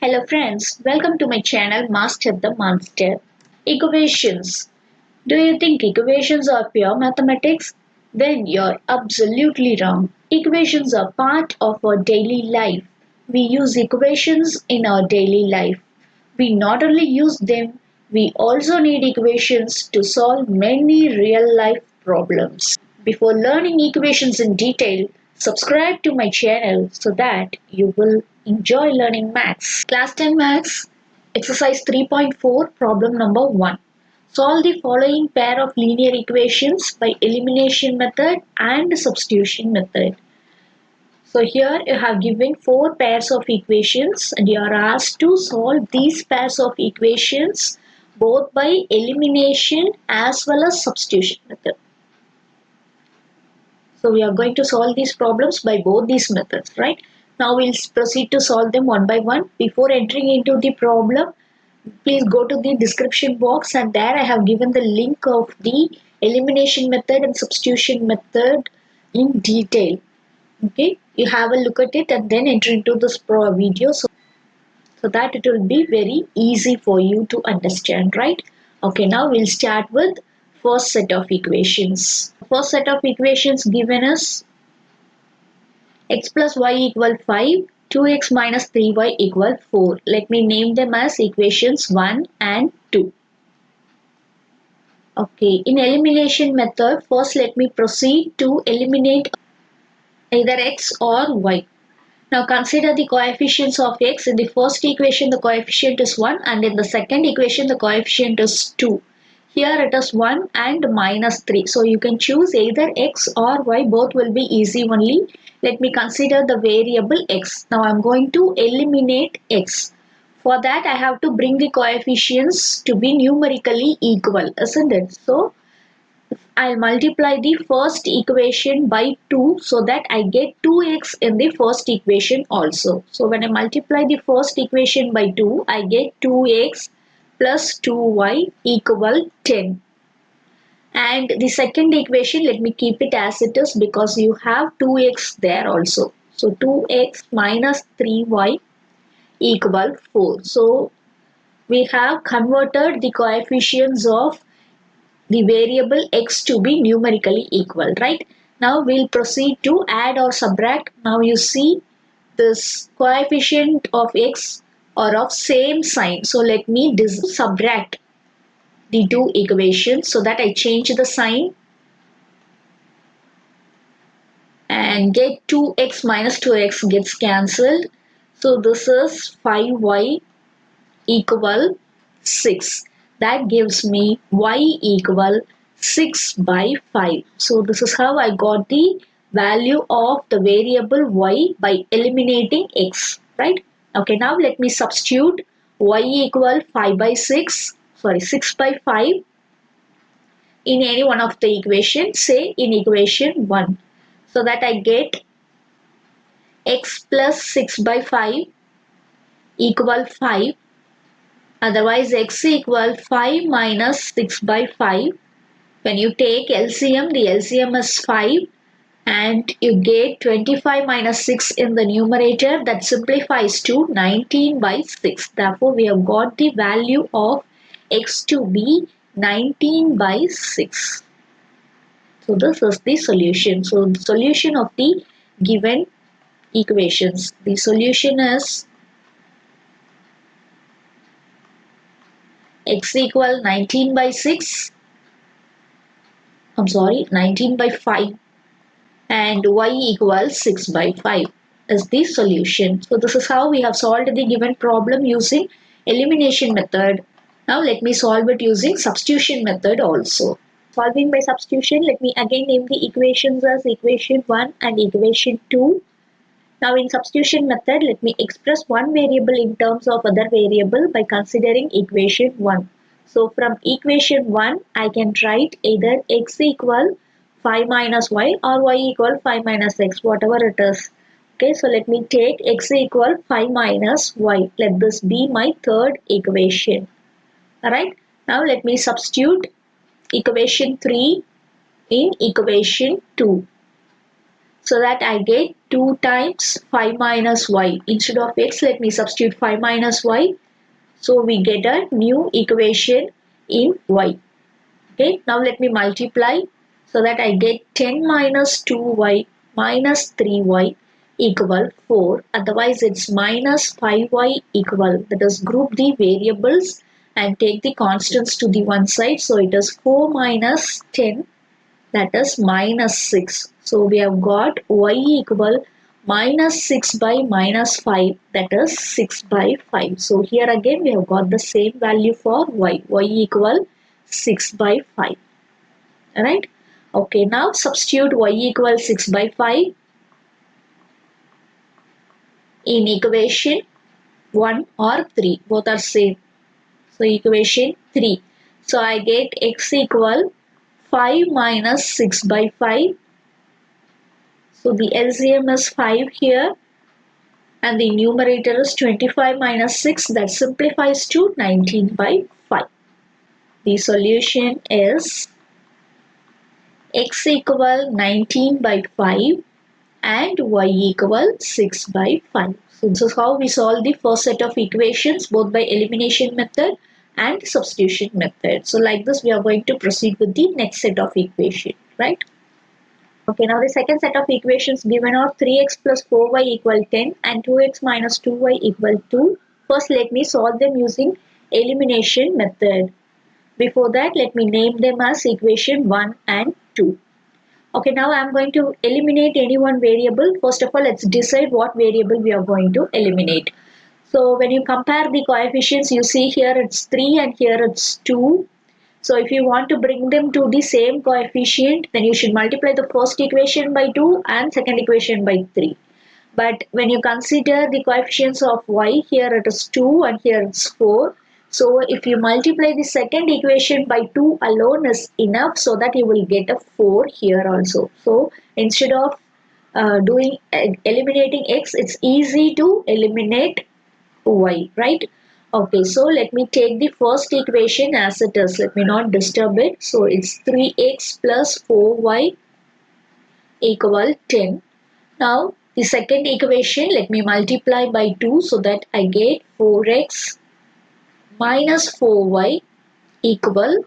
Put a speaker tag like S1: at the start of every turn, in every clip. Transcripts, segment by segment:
S1: Hello friends, welcome to my channel Master the Monster. Equations. Do you think equations are pure mathematics? Then you're absolutely wrong. Equations are part of our daily life. We use equations in our daily life. We not only use them, we also need equations to solve many real life problems. Before learning equations in detail, subscribe to my channel so that you will enjoy learning maths. Class 10 Maths, exercise 3.4, problem number 1. Solve the following pair of linear equations by elimination method and substitution method. So here you have given 4 pairs of equations and you are asked to solve these pairs of equations both by elimination as well as substitution method. So we are going to solve these problems by both these methods, right? Now we'll proceed to solve them one by one. Before entering into the problem, please go to the description box and there I have given the link of the elimination method and substitution method in detail. Okay, you have a look at it and then enter into this video so that it will be very easy for you to understand, right? Okay, now we'll start with first set of equations. First set of equations given us x plus y equal 5, 2x minus 3y equal 4. Let me name them as equations 1 and 2. Okay, in elimination method, first let me proceed to eliminate either x or y. Now consider the coefficients of x. In the first equation the coefficient is 1 and in the second equation the coefficient is 2. Here it is 1 and minus 3. So you can choose either x or y. Both will be easy only. Let me consider the variable x. Now I am going to eliminate x. For that I have to bring the coefficients to be numerically equal, isn't it? So I'll multiply the first equation by 2 so that I get 2x in the first equation also. So when I multiply the first equation by 2, I get 2x plus 2y equal 10. And the second equation, let me keep it as it is because you have 2x there also. So 2x minus 3y equal 4. So we have converted the coefficients of the variable x to be numerically equal, right? Now we'll proceed to add or subtract. Now you see this coefficient of x are of same sign. So let me subtract the two equations so that I change the sign and get 2x minus 2x gets cancelled. So this is 5y equal 6. That gives me y equal 6 by 5. So this is how I got the value of the variable y by eliminating x, right? Okay, now let me substitute y equal 5 by 6, sorry 6 by 5 in any one of the equations, say in equation 1. So that I get x plus 6 by 5 equal 5. Otherwise x equal 5 minus 6 by 5. When you take LCM, the LCM is 5 and you get 25 minus 6 in the numerator. That simplifies to 19 by 6. Therefore, we have got the value of x to be 19 by 6. So this is the solution. So the solution of the given equations. The solution is x equal 19 by 6. 19 by 5 and y equals 6 by 5 is the solution. So this is how we have solved the given problem using elimination method. Now let me solve it using substitution method also. Solving by substitution, let me again name the equations as equation 1 and equation 2. Now in substitution method, let me express one variable in terms of other variable by considering equation 1. So from equation 1, I can write either x equal 5 minus y or y equal 5 minus x, whatever it is. Okay, so let me take x equal 5 minus y. Let this be my third equation. Alright, now let me substitute equation 3 in equation 2. so that I get 2 times 5 minus y. Instead of x, let me substitute 5 minus y. So we get a new equation in y. Okay, now let me multiply so that I get 10 minus 2y minus 3y equal 4. Otherwise, it's minus 5y equal. That is, group the variables and take the constants to the one side. So it is 4 minus 10, that is minus 6. So we have got y equal minus 6 by minus 5, that is 6 by 5. So here again we have got the same value for y equal 6 by 5. Alright. Okay, now substitute y equal 6 by 5 in equation 1 or 3. Both are same. So equation 3. So I get x equal 5 minus 6 by 5. So the LCM is 5 here and the numerator is 25 minus 6, that simplifies to 19 by 5. The solution is x equal 19 by 5 and y equal 6 by 5. So this is how we solve the first set of equations, both by elimination method and substitution method. So like this we are going to proceed with the next set of equation, right? Okay, now the second set of equations given are 3x plus 4y equal 10 and 2x minus 2y equal 2. First, let me solve them using elimination method. Before that, let me name them as equation 1 and 2. Okay, now I am going to eliminate any one variable. First of all, let's decide what variable we are going to eliminate. So when you compare the coefficients, you see here it's 3 and here it's 2. So if you want to bring them to the same coefficient, then you should multiply the first equation by 2 and second equation by 3. But when you consider the coefficients of y, here it is 2 and here it's 4. So if you multiply the second equation by 2 alone is enough, so that you will get a 4 here also. So instead of eliminating x, it's easy to eliminate y, right? Okay, so let me take the first equation as it is. Let me not disturb it. So it's 3x plus 4y equal 10. Now the second equation, let me multiply by 2 so that I get 4x minus 4y equal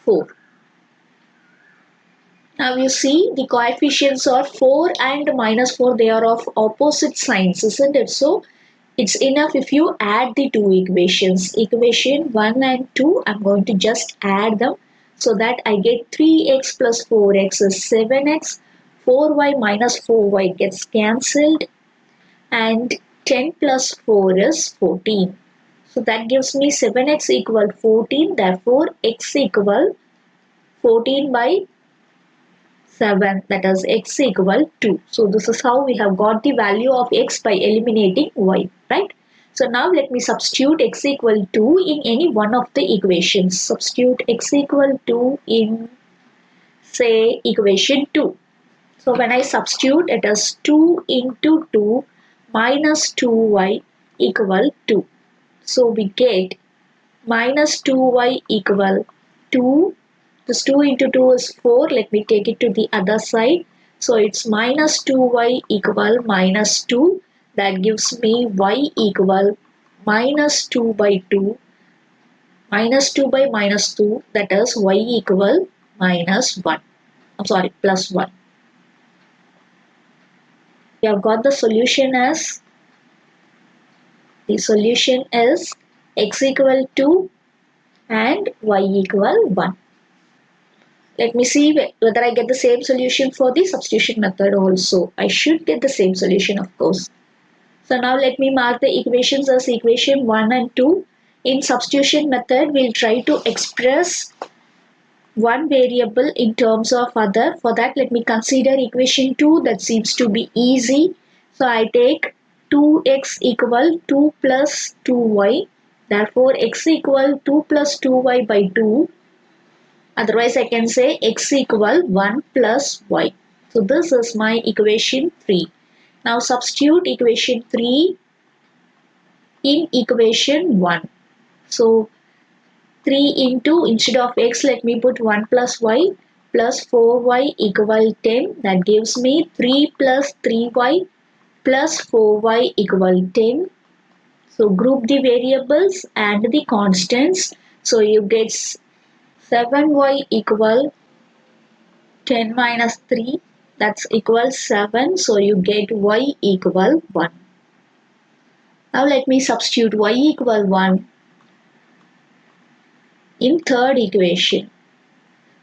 S1: 4. Now you see the coefficients are 4 and minus 4. They are of opposite signs, isn't it? So it's enough if you add the two equations. Equation 1 and 2, I'm going to just add them so that I get 3x plus 4x is 7x, 4y minus 4y gets cancelled, and 10 plus 4 is 14. So that gives me 7x equal 14, therefore x equal 14 by 7, that is x equal 2. So this is how we have got the value of x by eliminating y, right? So now let me substitute x equal 2 in any one of the equations. Substitute x equal 2 in, say, equation 2. So when I substitute, it is 2 into 2 minus 2y equal 2. So we get minus 2y equal 2. This 2 into 2 is 4. Let me take it to the other side. So it's minus 2y equal minus 2. That gives me y equal minus 2 by 2. Minus 2 by minus 2. That is y equal minus 1. I'm sorry, plus 1. We have got the solution as, the solution is x equal 2 and y equal 1. Let me see whether I get the same solution for the substitution method also. I should get the same solution, of course. So now let me mark the equations as equation 1 and 2. In substitution method, we'll try to express one variable in terms of other. For that, let me consider equation 2. That seems to be easy. So I take 2x equal 2 plus 2y. Therefore, x equal 2 plus 2y by 2. Otherwise, I can say x equal 1 plus y. So this is my equation 3. Now substitute equation 3 in equation 1. So 3 into, instead of x, let me put 1 plus y plus 4y equal 10. That gives me 3 plus 3y plus 4y equal 10. So group the variables and the constants. So you get 7y equal 10 minus 3, that's equal 7. So you get y equal 1. Now let me substitute y equal 1 in third equation.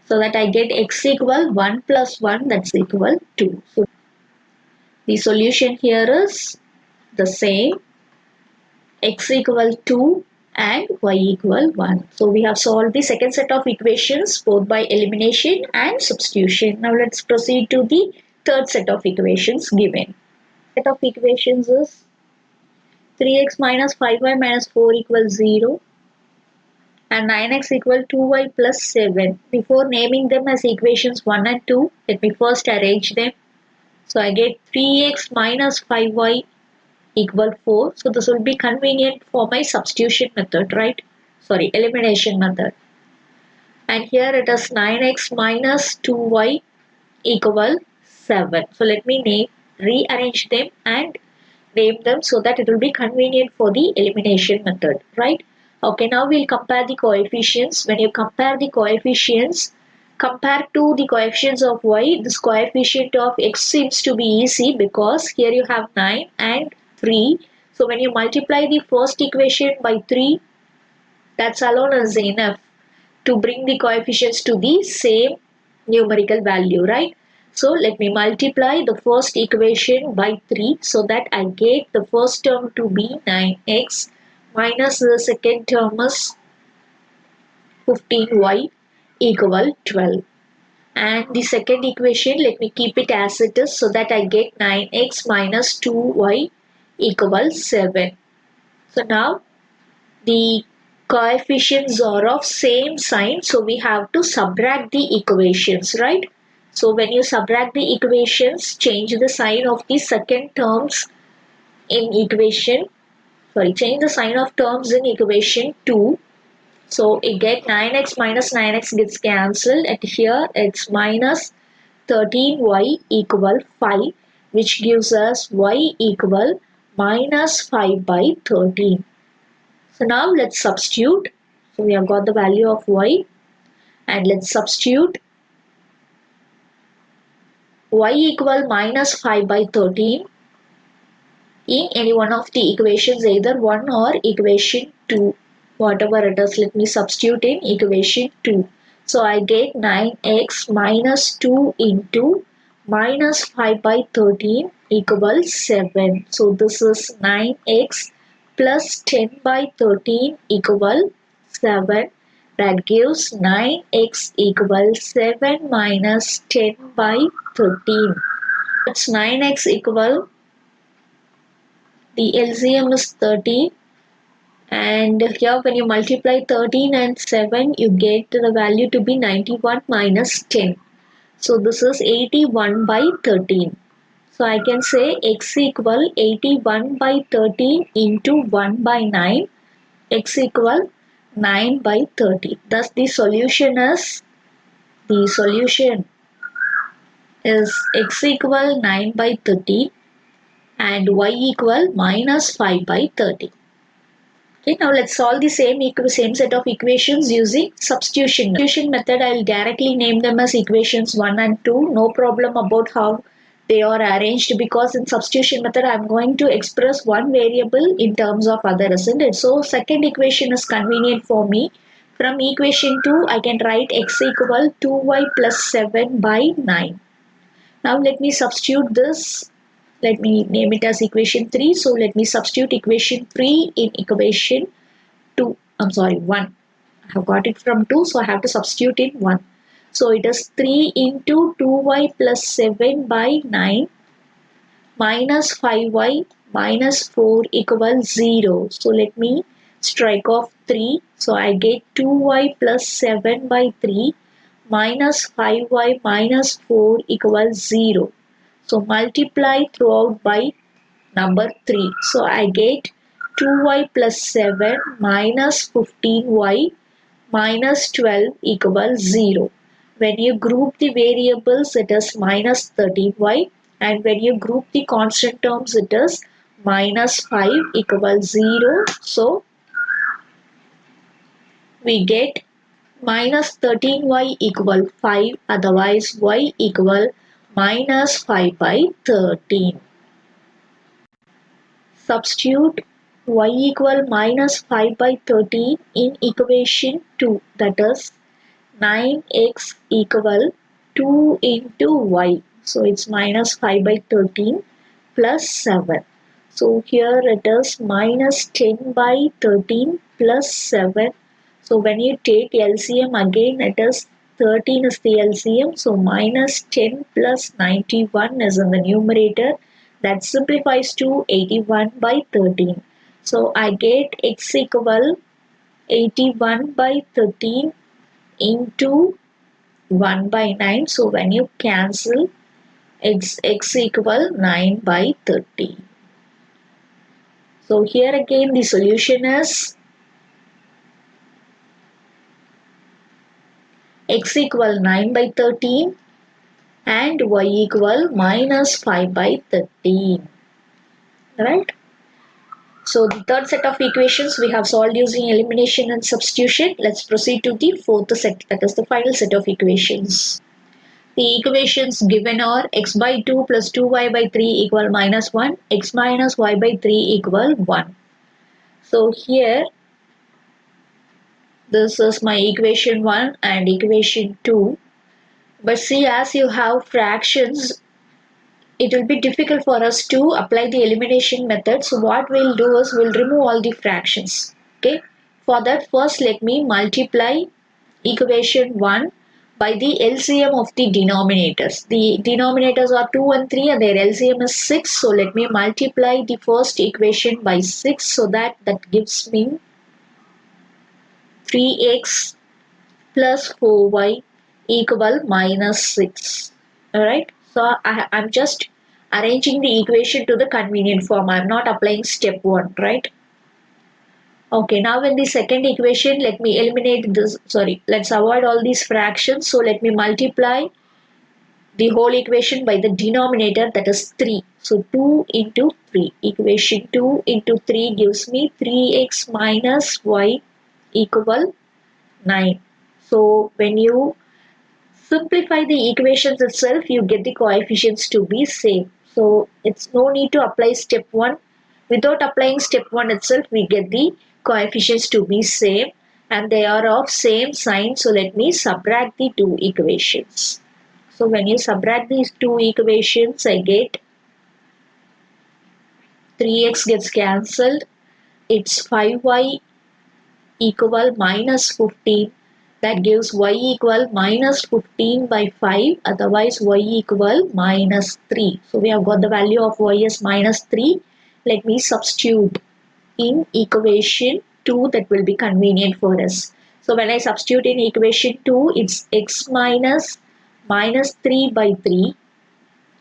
S1: So that I get x equal 1 plus 1, that's equal 2. So the solution here is the same, x equal 2 and y equal 1. So we have solved the second set of equations both by elimination and substitution. Now let's proceed to the third set of equations given. Set of equations is 3x minus 5y minus 4 equals 0 and 9x equal 2y plus 7. Before naming them as equations 1 and 2, let me first arrange them. So I get 3x minus 5y equal 4. So this will be convenient for my substitution method, right? Sorry, elimination method. And here it is 9x minus 2y equal 7. So let me rearrange them and name them so that it will be convenient for the elimination method, right? Okay, now we'll compare the coefficients. When you compare the coefficients, compared to the coefficients of y, this coefficient of x seems to be easy because here you have 9 and 3. So when you multiply the first equation by 3, that's alone is enough to bring the coefficients to the same numerical value, right? So let me multiply the first equation by 3 so that I get the first term to be 9x minus the second term is 15y equal 12. And the second equation, let me keep it as it is so that I get 9x minus 2y equal 7. So now the coefficients are of same sign, so we have to subtract the equations, right? So when you subtract the equations, change the sign of the second terms in equation, change the sign of terms in equation 2. So you get 9x minus 9x gets cancelled, and here it's minus 13y equal 5, which gives us y equal minus 5 by 13. So now let's substitute. So we have got the value of y, and let's substitute y equal minus 5 by 13 in any one of the equations, either 1 or equation 2. Whatever it is, let me substitute in equation 2. So I get 9x minus 2 into minus 5 by 13 equals 7. So this is 9x plus 10 by 13 equal 7. That gives 9x equals 7 minus 10 by 13. That's 9x equal, the LCM is 13, and here when you multiply 13 and 7, you get the value to be 91 minus 10. So this is 81 by 13. So I can say x equal 81 by 13 into 1 by 9, x equal 9 by 30. Thus the solution is x equal 9 by 30 and y equal minus 5 by 30. Okay, now let's solve the same set of equations using substitution. Substitution method, I will directly name them as equations 1 and 2. No problem about how they are arranged, because in substitution method I am going to express one variable in terms of other, isn't it? So second equation is convenient for me. From equation 2, I can write x equal 2y plus 7 by 9. Now let me substitute this. Let me name it as equation 3. So let me substitute equation 3 in equation 1. I have got it from 2, so I have to substitute in 1. So it is 3 into 2y plus 7 by 9 minus 5y minus 4 equals 0. So let me strike off 3. So I get 2y plus 7 by 3 minus 5y minus 4 equals 0. So multiply throughout by number 3. So I get 2y plus 7 minus 15y minus 12 equals 0. when you group the variables it is minus 13y, and when you group the constant terms it is minus 5 equals 0. So we get minus 13y equal 5, otherwise y equal minus 5 by 13. Substitute y equal minus 5 by 13 in equation 2, that is 9x equal 2 into y. So it's minus 5 by 13 plus 7. So here it is minus 10 by 13 plus 7. So when you take LCM again, it is 13 is the LCM. So minus 10 plus 91 is in the numerator. That simplifies to 81 by 13. So I get x equal 81 by 13 into 1 by 9. So when you cancel, x equal 9 by 13. So here again the solution is x equal 9 by 13 and y equal minus 5 by 13. Right? So the third set of equations we have solved using elimination and substitution. Let's proceed to the fourth set, that is the final set of equations. The equations given are x by 2 plus 2y by 3 equal minus 1, x minus y by 3 equal 1. So here this is my equation 1 and equation 2. But see, as you have fractions, it will be difficult for us to apply the elimination method. So what we'll do is we'll remove all the fractions. Okay. For that, first let me multiply equation 1 by the LCM of the denominators. The denominators are 2 and 3 and their LCM is 6. So let me multiply the first equation by 6, so that gives me 3x plus 4y equal minus 6. Alright. So I'm just arranging the equation to the convenient form. I'm not applying step 1. Right. Okay, now in the second equation, let me eliminate this. Sorry, let's avoid all these fractions. So let me multiply the whole equation by the denominator, that is 3. So 2 into 3. Equation 2 into 3 gives me 3x minus y equal 9. So when you simplify the equations itself, you get the coefficients to be same. So it's no need to apply step 1. Without applying step 1 itself, we get the coefficients to be same and they are of same sign. So let me subtract the two equations. So when you subtract these two equations, I get 3x gets cancelled. It's 5y equal minus 15. That gives y equal minus 15 by 5. Otherwise, y equal minus 3. So we have got the value of y as minus 3. Let me substitute in equation 2, that will be convenient for us. So when I substitute in equation 2, it's x minus 3 by 3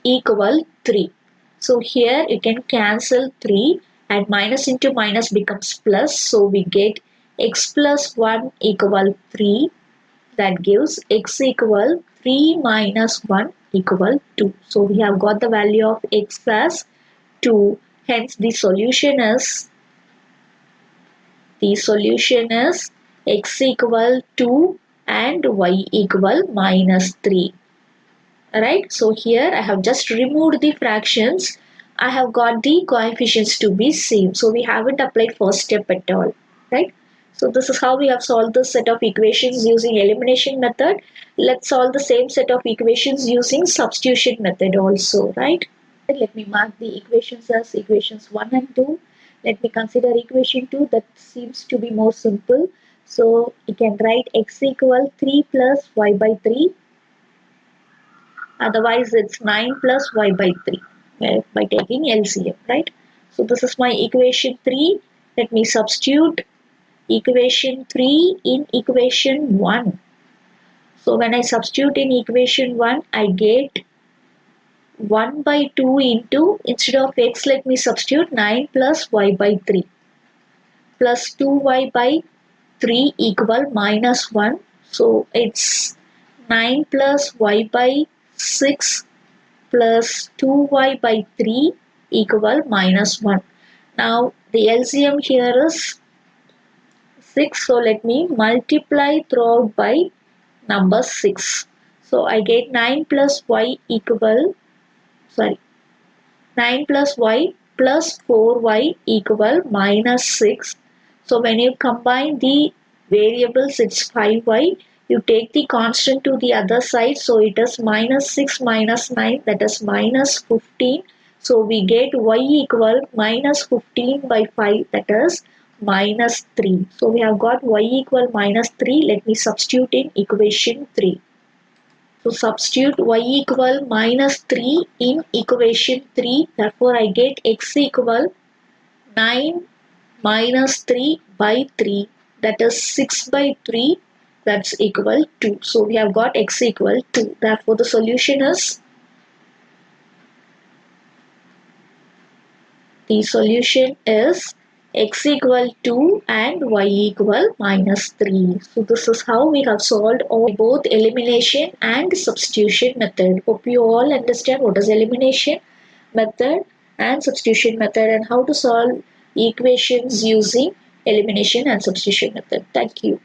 S1: equal 3. So here you can cancel 3 and minus into minus becomes plus. So we get x plus 1 equal 3. That gives x equal 3 minus 1 equal 2. So we have got the value of x as 2. Hence the solution is x equal 2 and y equal minus 3. Alright, so here I have just removed the fractions. I have got the coefficients to be same. So we haven't applied first step at all. Right. So this is how we have solved this set of equations using elimination method. Let's solve the same set of equations using substitution method also. Right. Let me mark the equations as equations 1 and 2. Let me consider equation 2, that seems to be more simple. So you can write x equal 3 plus y by 3. Otherwise it's 9 plus y by 3 by taking LCM, right? So this is my equation 3. Let me substitute equation 3 in equation 1. So when I substitute in equation 1, I get 1 by 2 into, instead of x, let me substitute 9 plus y by 3 plus 2y by 3 equal minus 1. So it's 9 plus y by 6 plus 2y by 3 equal minus 1. Now the LCM here is 6, so let me multiply throughout by number 6. So I get 9 plus y 9 plus y plus 4y equal minus 6. So when you combine the variables, it's 5y. You take the constant to the other side, so it is minus 6 minus 9, that is minus 15. So we get y equal minus 15 by 5, that is minus 3. So we have got y equal minus 3. Let me substitute in equation 3. So substitute y equal minus 3 in equation 3. Therefore I get x equal 9 minus 3 by 3, that is 6 by 3, that's equal 2. So we have got x equal 2. Therefore the solution is x equal 2 and y equal minus 3. So this is how we have solved both elimination and substitution method. Hope you all understand what is elimination method and substitution method and how to solve equations using elimination and substitution method. Thank you.